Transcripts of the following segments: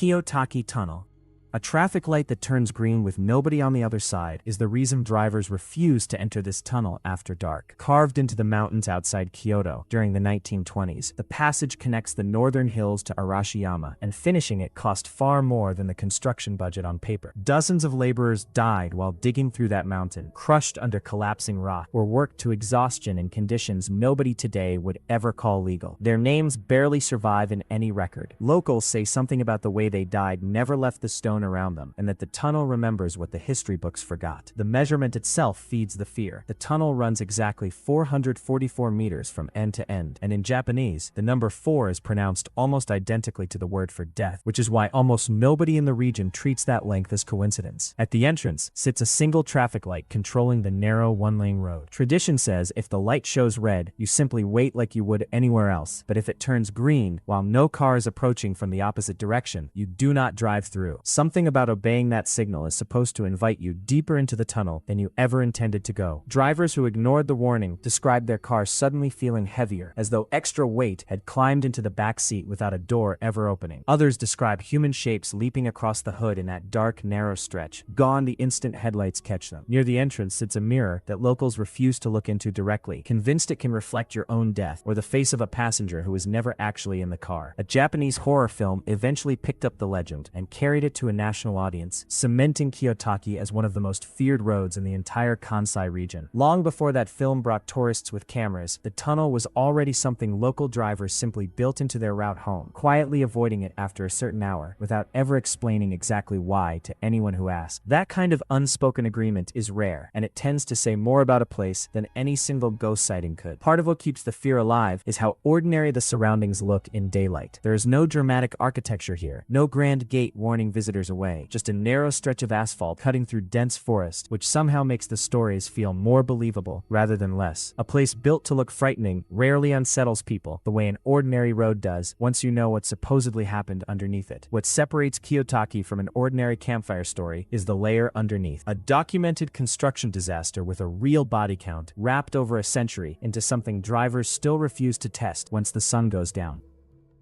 Kiyotaki Tunnel. A traffic light that turns green with nobody on the other side is the reason drivers refuse to enter this tunnel after dark. Carved into the mountains outside Kyoto during the 1920s, the passage connects the northern hills to Arashiyama, and finishing it cost far more than the construction budget on paper. Dozens of laborers died while digging through that mountain, crushed under collapsing rock, or worked to exhaustion in conditions nobody today would ever call legal. Their names barely survive in any record. Locals say something about the way they died never left the stone around them, and that the tunnel remembers what the history books forgot. The measurement itself feeds the fear. The tunnel runs exactly 444 meters from end to end, and in Japanese, the number 4 is pronounced almost identically to the word for death, which is why almost nobody in the region treats that length as coincidence. At the entrance sits a single traffic light controlling the narrow one-lane road. Tradition says if the light shows red, you simply wait like you would anywhere else, but if it turns green while no car is approaching from the opposite direction, you do not drive through. Something about obeying that signal is supposed to invite you deeper into the tunnel than you ever intended to go. Drivers who ignored the warning described their car suddenly feeling heavier, as though extra weight had climbed into the back seat without a door ever opening. Others describe human shapes leaping across the hood in that dark, narrow stretch, gone the instant headlights catch them. Near the entrance sits a mirror that locals refuse to look into directly, convinced it can reflect your own death or the face of a passenger who was never actually in the car. A Japanese horror film eventually picked up the legend and carried it to a national audience, cementing Kiyotaki as one of the most feared roads in the entire Kansai region. Long before that film brought tourists with cameras, the tunnel was already something local drivers simply built into their route home, quietly avoiding it after a certain hour without ever explaining exactly why to anyone who asked. That kind of unspoken agreement is rare, and it tends to say more about a place than any single ghost sighting could. Part of what keeps the fear alive is how ordinary the surroundings look in daylight. There is no dramatic architecture here, no grand gate warning visitors away, just a narrow stretch of asphalt cutting through dense forest, which somehow makes the stories feel more believable rather than less. A place built to look frightening rarely unsettles people the way an ordinary road does once you know what supposedly happened underneath it. What separates Kiyotaki from an ordinary campfire story is the layer underneath. A documented construction disaster with a real body count wrapped over a century into something drivers still refuse to test once the sun goes down.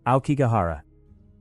Aokigahara.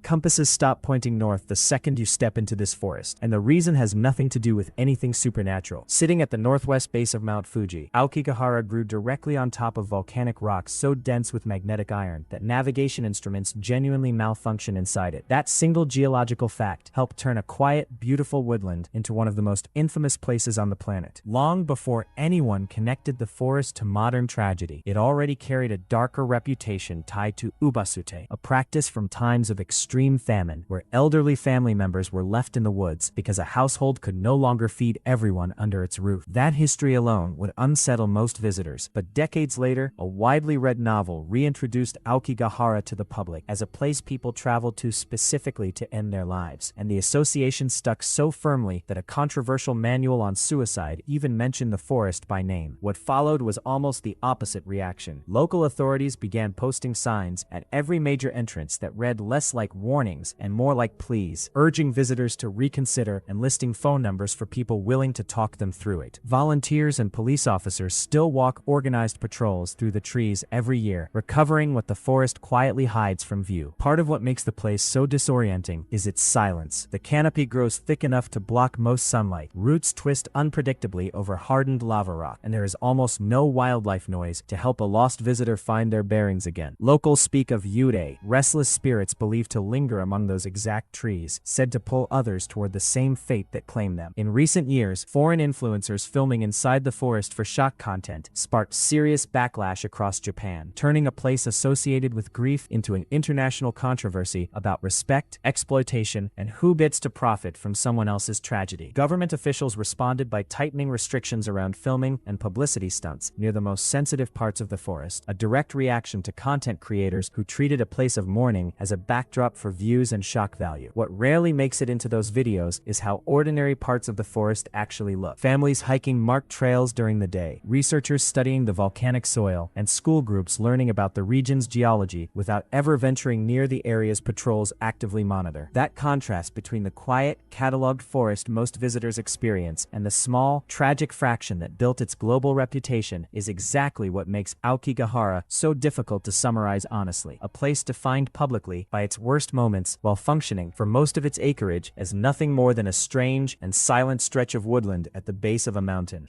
Compasses stop pointing north the second you step into this forest, and the reason has nothing to do with anything supernatural. Sitting at the northwest base of Mount Fuji, Aokigahara grew directly on top of volcanic rocks so dense with magnetic iron that navigation instruments genuinely malfunction inside it. That single geological fact helped turn a quiet, beautiful woodland into one of the most infamous places on the planet. Long before anyone connected the forest to modern tragedy, it already carried a darker reputation tied to ubasute, a practice from times of extreme famine, where elderly family members were left in the woods because a household could no longer feed everyone under its roof. That history alone would unsettle most visitors, but decades later, a widely read novel reintroduced Aokigahara to the public as a place people traveled to specifically to end their lives, and the association stuck so firmly that a controversial manual on suicide even mentioned the forest by name. What followed was almost the opposite reaction. Local authorities began posting signs at every major entrance that read less like warnings and more like pleas, urging visitors to reconsider and listing phone numbers for people willing to talk them through it. Volunteers and police officers still walk organized patrols through the trees every year, recovering what the forest quietly hides from view. Part of what makes the place so disorienting is its silence. The canopy grows thick enough to block most sunlight, roots twist unpredictably over hardened lava rock, and there is almost no wildlife noise to help a lost visitor find their bearings again. Locals speak of yurei, restless spirits believed to linger among those exact trees, said to pull others toward the same fate that claimed them. In recent years, foreign influencers filming inside the forest for shock content sparked serious backlash across Japan, turning a place associated with grief into an international controversy about respect, exploitation, and who gets to profit from someone else's tragedy. Government officials responded by tightening restrictions around filming and publicity stunts near the most sensitive parts of the forest, a direct reaction to content creators who treated a place of mourning as a backdrop for views and shock value. What rarely makes it into those videos is how ordinary parts of the forest actually look. Families hiking marked trails during the day, researchers studying the volcanic soil, and school groups learning about the region's geology without ever venturing near the areas patrols actively monitor. That contrast between the quiet, cataloged forest most visitors experience and the small, tragic fraction that built its global reputation is exactly what makes Aokigahara so difficult to summarize honestly. A place defined publicly by its worst first moments, while functioning for most of its acreage as nothing more than a strange and silent stretch of woodland at the base of a mountain.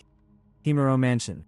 Himuro Mansion.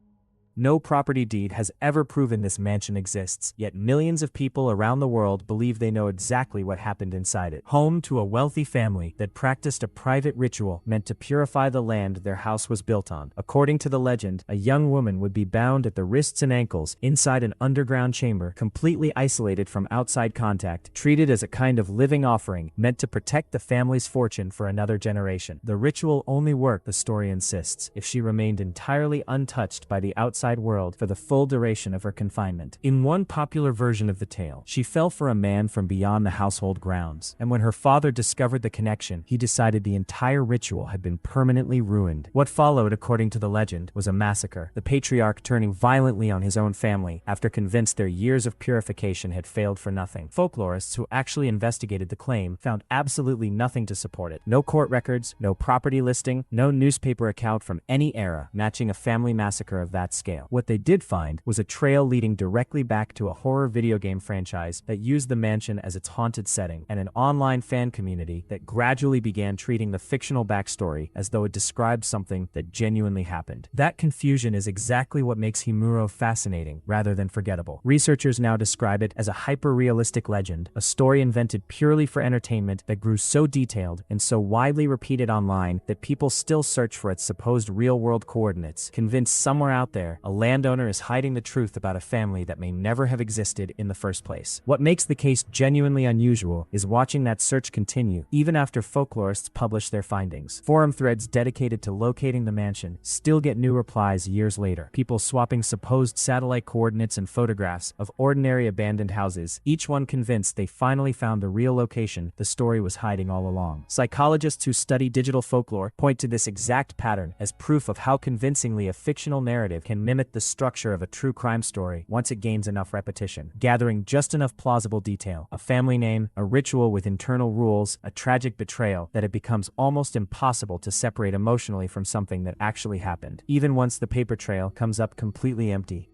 No property deed has ever proven this mansion exists, yet millions of people around the world believe they know exactly what happened inside it. Home to a wealthy family that practiced a private ritual meant to purify the land their house was built on. According to the legend, a young woman would be bound at the wrists and ankles inside an underground chamber, completely isolated from outside contact, treated as a kind of living offering meant to protect the family's fortune for another generation. The ritual only worked, the story insists, if she remained entirely untouched by the outside world for the full duration of her confinement. In one popular version of the tale, she fell for a man from beyond the household grounds, and when her father discovered the connection, he decided the entire ritual had been permanently ruined. What followed, according to the legend, was a massacre, the patriarch turning violently on his own family after convinced their years of purification had failed for nothing. Folklorists who actually investigated the claim found absolutely nothing to support it. No court records, no property listing, no newspaper account from any era matching a family massacre of that scale. What they did find was a trail leading directly back to a horror video game franchise that used the mansion as its haunted setting, and an online fan community that gradually began treating the fictional backstory as though it described something that genuinely happened. That confusion is exactly what makes Himuro fascinating rather than forgettable. Researchers now describe it as a hyper-realistic legend, a story invented purely for entertainment that grew so detailed and so widely repeated online that people still search for its supposed real-world coordinates, convinced somewhere out there a landowner is hiding the truth about a family that may never have existed in the first place. What makes the case genuinely unusual is watching that search continue, even after folklorists publish their findings. Forum threads dedicated to locating the mansion still get new replies years later, people swapping supposed satellite coordinates and photographs of ordinary abandoned houses, each one convinced they finally found the real location the story was hiding all along. Psychologists who study digital folklore point to this exact pattern as proof of how convincingly a fictional narrative can mimic the structure of a true crime story once it gains enough repetition, gathering just enough plausible detail, a family name, a ritual with internal rules, a tragic betrayal, that it becomes almost impossible to separate emotionally from something that actually happened, even once the paper trail comes up completely empty.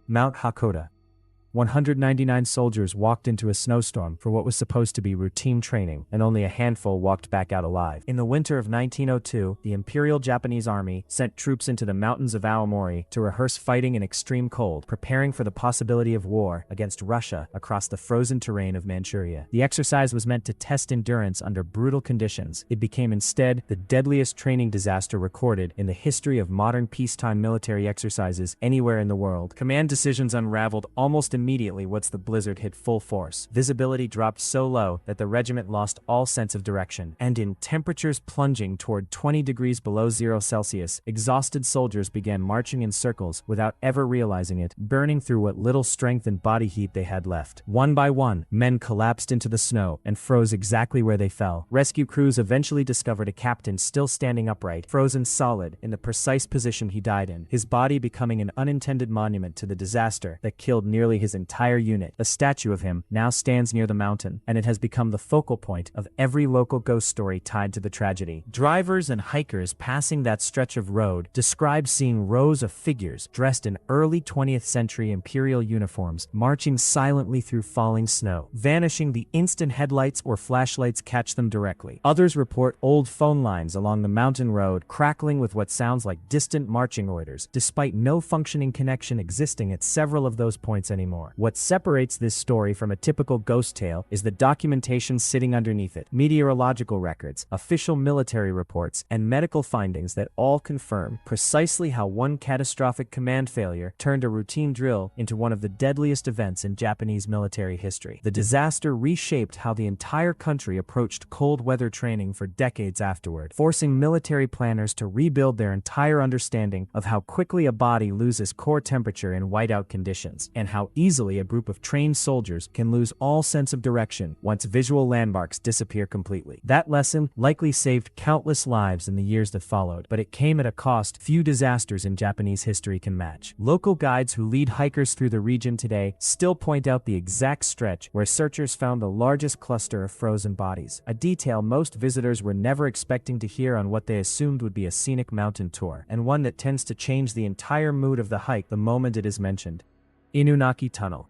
Mount Hakkōda. 199 soldiers walked into a snowstorm for what was supposed to be routine training, and only a handful walked back out alive. In the winter of 1902, the Imperial Japanese Army sent troops into the mountains of Aomori to rehearse fighting in extreme cold, preparing for the possibility of war against Russia across the frozen terrain of Manchuria. The exercise was meant to test endurance under brutal conditions. It became instead the deadliest training disaster recorded in the history of modern peacetime military exercises anywhere in the world. Command decisions unraveled almost immediately once the blizzard hit full force. Visibility dropped so low that the regiment lost all sense of direction, and in temperatures plunging toward 20 degrees below 0 Celsius, exhausted soldiers began marching in circles without ever realizing it, burning through what little strength and body heat they had left. One by one, men collapsed into the snow and froze exactly where they fell. Rescue crews eventually discovered a captain still standing upright, frozen solid in the precise position he died in, his body becoming an unintended monument to the disaster that killed nearly his entire unit. A statue of him now stands near the mountain, and it has become the focal point of every local ghost story tied to the tragedy. Drivers and hikers passing that stretch of road describe seeing rows of figures dressed in early 20th century imperial uniforms marching silently through falling snow, vanishing the instant headlights or flashlights catch them directly. Others report old phone lines along the mountain road crackling with what sounds like distant marching orders, despite no functioning connection existing at several of those points anymore. What separates this story from a typical ghost tale is the documentation sitting underneath it, meteorological records, official military reports, and medical findings that all confirm precisely how one catastrophic command failure turned a routine drill into one of the deadliest events in Japanese military history. The disaster reshaped how the entire country approached cold weather training for decades afterward, forcing military planners to rebuild their entire understanding of how quickly a body loses core temperature in whiteout conditions, and how easily a group of trained soldiers can lose all sense of direction once visual landmarks disappear completely. That lesson likely saved countless lives in the years that followed, but it came at a cost few disasters in Japanese history can match. Local guides who lead hikers through the region today still point out the exact stretch where searchers found the largest cluster of frozen bodies, a detail most visitors were never expecting to hear on what they assumed would be a scenic mountain tour, and one that tends to change the entire mood of the hike the moment it is mentioned. Inunaki Tunnel.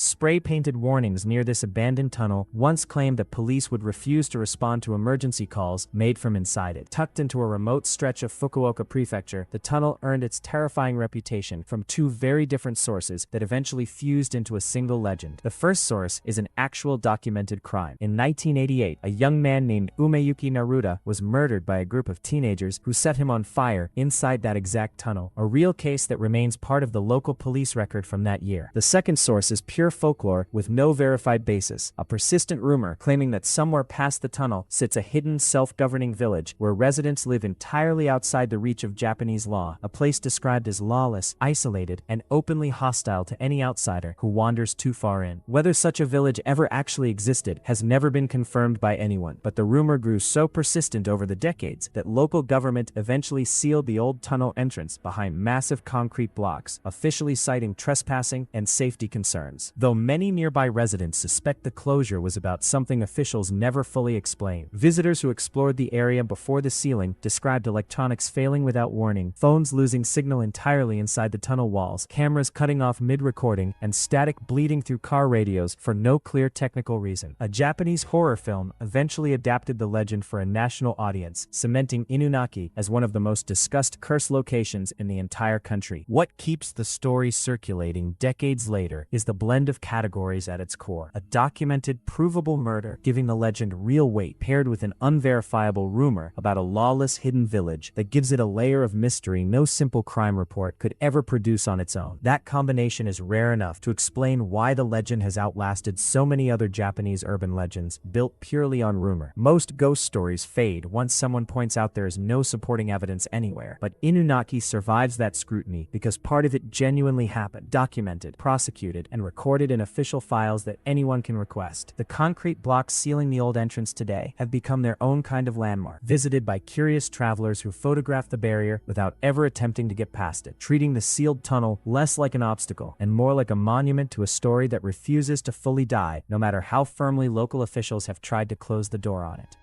Spray-painted warnings near this abandoned tunnel once claimed that police would refuse to respond to emergency calls made from inside it. Tucked into a remote stretch of Fukuoka Prefecture, the tunnel earned its terrifying reputation from two very different sources that eventually fused into a single legend. The first source is an actual documented crime. In 1988, a young man named Umeyuki Naruda was murdered by a group of teenagers who set him on fire inside that exact tunnel, a real case that remains part of the local police record from that year. The second source is pure folklore with no verified basis, a persistent rumor claiming that somewhere past the tunnel sits a hidden self-governing village where residents live entirely outside the reach of Japanese law, a place described as lawless, isolated, and openly hostile to any outsider who wanders too far in. Whether such a village ever actually existed has never been confirmed by anyone, but the rumor grew so persistent over the decades that local government eventually sealed the old tunnel entrance behind massive concrete blocks, officially citing trespassing and safety concerns. Though many nearby residents suspect the closure was about something officials never fully explained. Visitors who explored the area before the sealing described electronics failing without warning, phones losing signal entirely inside the tunnel walls, cameras cutting off mid-recording, and static bleeding through car radios for no clear technical reason. A Japanese horror film eventually adapted the legend for a national audience, cementing Inunaki as one of the most discussed cursed locations in the entire country. What keeps the story circulating decades later is the blend of categories at its core. A documented, provable murder, giving the legend real weight, paired with an unverifiable rumor about a lawless hidden village that gives it a layer of mystery no simple crime report could ever produce on its own. That combination is rare enough to explain why the legend has outlasted so many other Japanese urban legends built purely on rumor. Most ghost stories fade once someone points out there is no supporting evidence anywhere, but Inunaki survives that scrutiny because part of it genuinely happened, documented, prosecuted, and recorded in official files that anyone can request. The concrete blocks sealing the old entrance today have become their own kind of landmark, visited by curious travelers who photograph the barrier without ever attempting to get past it, treating the sealed tunnel less like an obstacle and more like a monument to a story that refuses to fully die, no matter how firmly local officials have tried to close the door on it.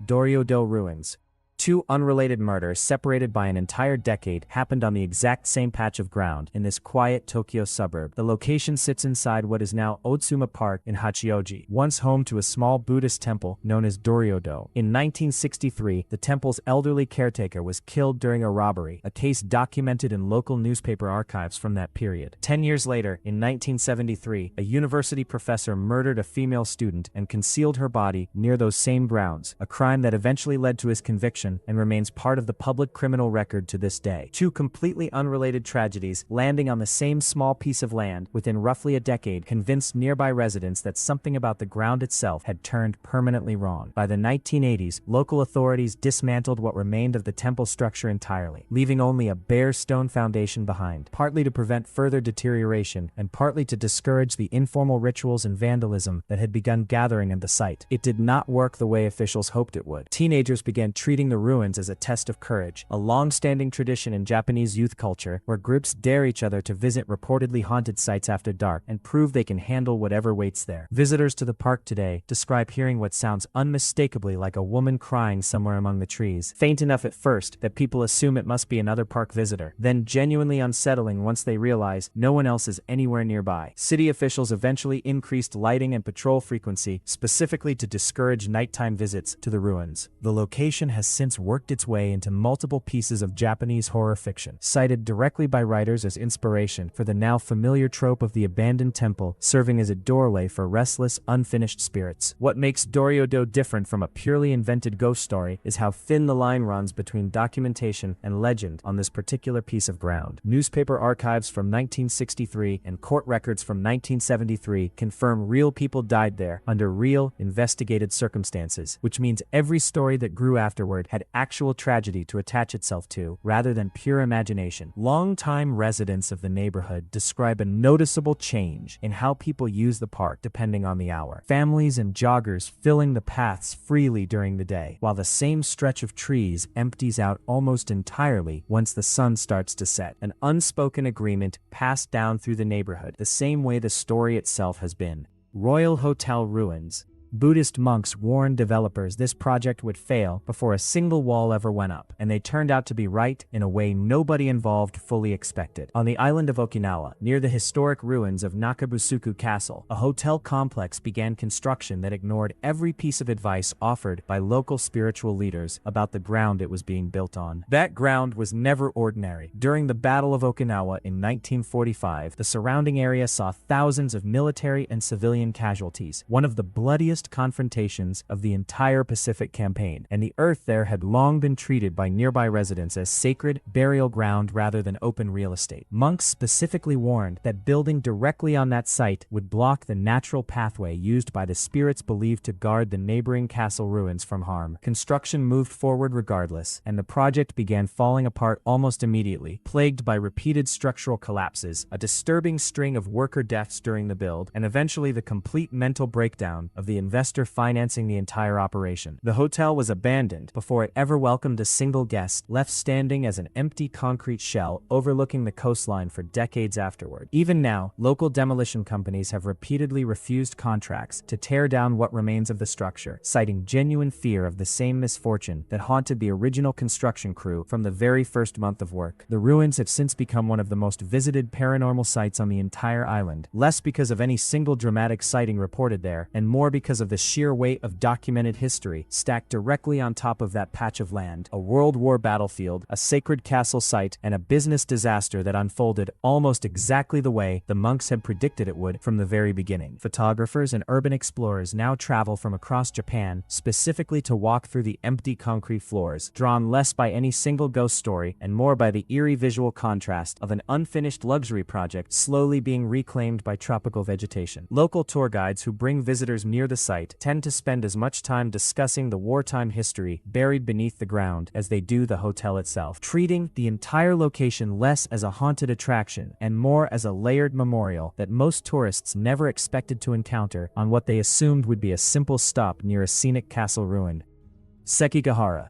Doryōdō Ruins. Two unrelated murders separated by an entire decade happened on the exact same patch of ground in this quiet Tokyo suburb. The location sits inside what is now Otsuma Park in Hachioji, once home to a small Buddhist temple known as Doryōdō. In 1963, the temple's elderly caretaker was killed during a robbery, a case documented in local newspaper archives from that period. 10 years later, in 1973, a university professor murdered a female student and concealed her body near those same grounds, a crime that eventually led to his conviction and remains part of the public criminal record to this day. Two completely unrelated tragedies landing on the same small piece of land within roughly a decade convinced nearby residents that something about the ground itself had turned permanently wrong. By the 1980s, local authorities dismantled what remained of the temple structure entirely, leaving only a bare stone foundation behind, partly to prevent further deterioration and partly to discourage the informal rituals and vandalism that had begun gathering at the site. It did not work the way officials hoped it would. Teenagers began treating the ruins as a test of courage, a long-standing tradition in Japanese youth culture where groups dare each other to visit reportedly haunted sites after dark and prove they can handle whatever waits there. Visitors to the park today describe hearing what sounds unmistakably like a woman crying somewhere among the trees, faint enough at first that people assume it must be another park visitor, then genuinely unsettling once they realize no one else is anywhere nearby. City officials eventually increased lighting and patrol frequency specifically to discourage nighttime visits to the ruins. The location has since worked its way into multiple pieces of Japanese horror fiction, cited directly by writers as inspiration for the now familiar trope of the abandoned temple serving as a doorway for restless, unfinished spirits. What makes Doryōdō different from a purely invented ghost story is how thin the line runs between documentation and legend on this particular piece of ground. Newspaper archives from 1963 and court records from 1973 confirm real people died there under real, investigated circumstances, which means every story that grew afterward had actual tragedy to attach itself to, rather than pure imagination. Longtime residents of the neighborhood describe a noticeable change in how people use the park depending on the hour. Families and joggers filling the paths freely during the day, while the same stretch of trees empties out almost entirely once the sun starts to set. An unspoken agreement passed down through the neighborhood, the same way the story itself has been. Royal Hotel Ruins. Buddhist monks warned developers this project would fail before a single wall ever went up, and they turned out to be right in a way nobody involved fully expected. On the island of Okinawa, near the historic ruins of Nakabusuku Castle, a hotel complex began construction that ignored every piece of advice offered by local spiritual leaders about the ground it was being built on. That ground was never ordinary. During the Battle of Okinawa in 1945, the surrounding area saw thousands of military and civilian casualties, one of the bloodiest confrontations of the entire Pacific campaign, and the earth there had long been treated by nearby residents as sacred burial ground rather than open real estate. Monks specifically warned that building directly on that site would block the natural pathway used by the spirits believed to guard the neighboring castle ruins from harm. Construction moved forward regardless, and the project began falling apart almost immediately, plagued by repeated structural collapses, a disturbing string of worker deaths during the build, and eventually the complete mental breakdown of the investor financing the entire operation. The hotel was abandoned before it ever welcomed a single guest, left standing as an empty concrete shell overlooking the coastline for decades afterward. Even now, local demolition companies have repeatedly refused contracts to tear down what remains of the structure, citing genuine fear of the same misfortune that haunted the original construction crew from the very first month of work. The ruins have since become one of the most visited paranormal sites on the entire island, less because of any single dramatic sighting reported there, and more because of the sheer weight of documented history stacked directly on top of that patch of land: a World War battlefield, a sacred castle site, and a business disaster that unfolded almost exactly the way the monks had predicted it would from the very beginning. Photographers and urban explorers now travel from across Japan specifically to walk through the empty concrete floors, drawn less by any single ghost story and more by the eerie visual contrast of an unfinished luxury project slowly being reclaimed by tropical vegetation. Local tour guides who bring visitors near the site tend to spend as much time discussing the wartime history buried beneath the ground as they do the hotel itself, treating the entire location less as a haunted attraction and more as a layered memorial that most tourists never expected to encounter on what they assumed would be a simple stop near a scenic castle ruin. Sekigahara.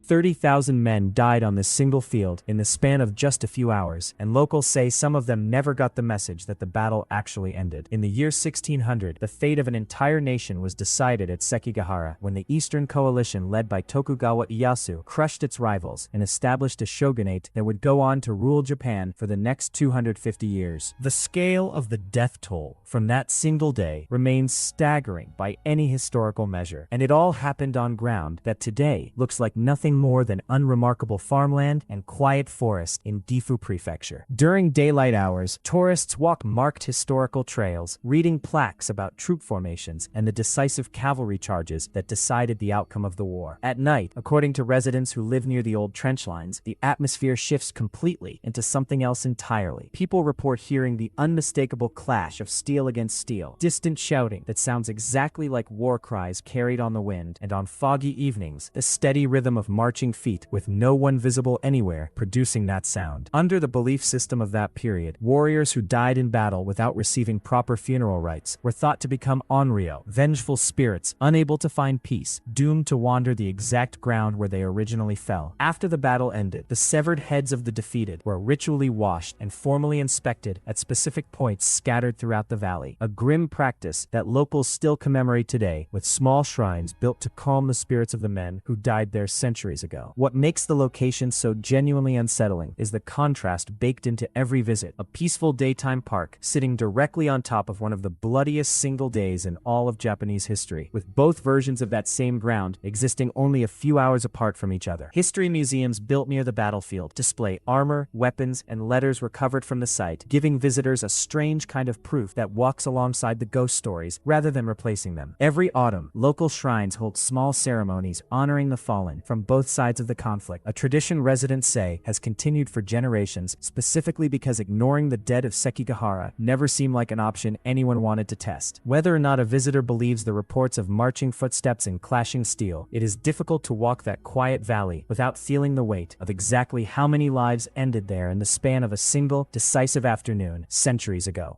30,000 men died on this single field in the span of just a few hours, and locals say some of them never got the message that the battle actually ended. In the year 1600, the fate of an entire nation was decided at Sekigahara when the Eastern Coalition led by Tokugawa Ieyasu crushed its rivals and established a shogunate that would go on to rule Japan for the next 250 years. The scale of the death toll from that single day remains staggering by any historical measure, and it all happened on ground that today looks like nothing more than unremarkable farmland and quiet forest in Gifu Prefecture. During daylight hours, tourists walk marked historical trails, reading plaques about troop formations and the decisive cavalry charges that decided the outcome of the war. At night, according to residents who live near the old trench lines, the atmosphere shifts completely into something else entirely. People report hearing the unmistakable clash of steel against steel, distant shouting that sounds exactly like war cries carried on the wind, and on foggy evenings, the steady rhythm of marching feet with no one visible anywhere producing that sound. Under the belief system of that period, warriors who died in battle without receiving proper funeral rites were thought to become onryo, vengeful spirits unable to find peace, doomed to wander the exact ground where they originally fell. After the battle ended, the severed heads of the defeated were ritually washed and formally inspected at specific points scattered throughout the valley, a grim practice that locals still commemorate today with small shrines built to calm the spirits of the men who died there centuries ago. What makes the location so genuinely unsettling is the contrast baked into every visit: a peaceful daytime park sitting directly on top of one of the bloodiest single days in all of Japanese history, with both versions of that same ground existing only a few hours apart from each other. History museums built near the battlefield display armor, weapons, and letters recovered from the site, giving visitors a strange kind of proof that walks alongside the ghost stories rather than replacing them. Every autumn, local shrines hold small ceremonies honoring the fallen from both sides of the conflict, a tradition residents say has continued for generations, specifically because ignoring the dead of Sekigahara never seemed like an option anyone wanted to test. Whether or not a visitor believes the reports of marching footsteps and clashing steel, it is difficult to walk that quiet valley without feeling the weight of exactly how many lives ended there in the span of a single, decisive afternoon centuries ago.